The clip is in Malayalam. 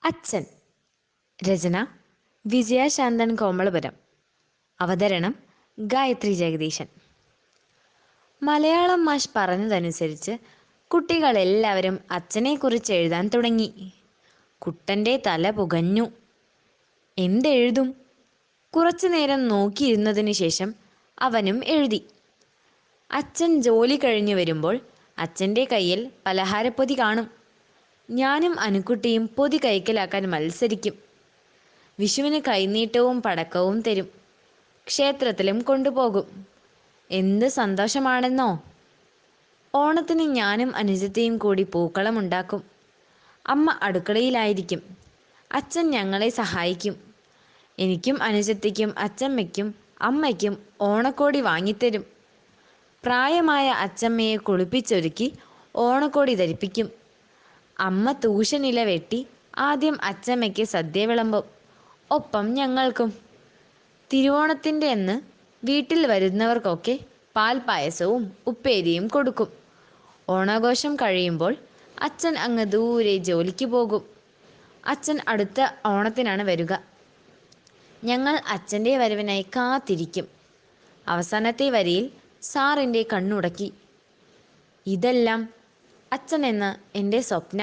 അച്ഛൻ. രചന വിജയശാന്തൻ കോമളപുരം. അവതരണം ഗായത്രി ജഗദീശൻ. മലയാളം മാഷ് പറഞ്ഞതനുസരിച്ച് കുട്ടികളെല്ലാവരും അച്ഛനെക്കുറിച്ച് എഴുതാൻ തുടങ്ങി. കുട്ടൻ്റെ തല പുകഞ്ഞു. എന്തെഴുതും? കുറച്ചു നേരം നോക്കിയിരുന്നതിനു ശേഷം അവനും എഴുതി. അച്ഛൻ ജോലി കഴിഞ്ഞു വരുമ്പോൾ അച്ഛൻ്റെ കയ്യിൽ പലഹാരപ്പൊതി കാണും. ഞാനും അനുക്കുട്ടിയും പൊതി കൈക്കലാക്കാൻ മത്സരിക്കും. വിഷുവിന് കൈനീട്ടവും പടക്കവും തരും. ക്ഷേത്രത്തിലും കൊണ്ടുപോകും. എന്ത് സന്തോഷമാണെന്നോ! ഓണത്തിന് ഞാനും അനുജത്തിയും കൂടി പൂക്കളമുണ്ടാക്കും. അമ്മ അടുക്കളയിലായിരിക്കും. അച്ഛൻ ഞങ്ങളെ സഹായിക്കും. എനിക്കും അനുജത്തിക്കും അച്ചമ്മയ്ക്കും അമ്മയ്ക്കും ഓണക്കോടി വാങ്ങിത്തരും. പ്രായമായ അച്ചമ്മയെ കുളിപ്പിച്ചൊരുക്കി ഓണക്കോടി ധരിപ്പിക്കും. അമ്മ തൂശനില വെട്ടി ആദ്യം അച്ചമ്മയ്ക്ക് സദ്യ വിളമ്പും, ഒപ്പം ഞങ്ങൾക്കും. തിരുവോണത്തിൻ്റെ അന്ന് വീട്ടിൽ വരുന്നവർക്കൊക്കെ പാൽപ്പായസവും ഉപ്പേരിയും കൊടുക്കും. ഓണാഘോഷം കഴിയുമ്പോൾ അച്ഛൻ അങ്ങ് ദൂരെ ജോലിക്ക് പോകും. അച്ഛൻ അടുത്ത ഓണത്തിനാണ് വരിക. ഞങ്ങൾ അച്ഛൻ്റെ വരവിനായി കാത്തിരിക്കും. അവസാനത്തെ വരിയിൽ സാറിൻ്റെ കണ്ണുടക്കി. ഇതെല്ലാം അച്ഛൻ എന്ന എൻ്റെ സ്വപ്ന.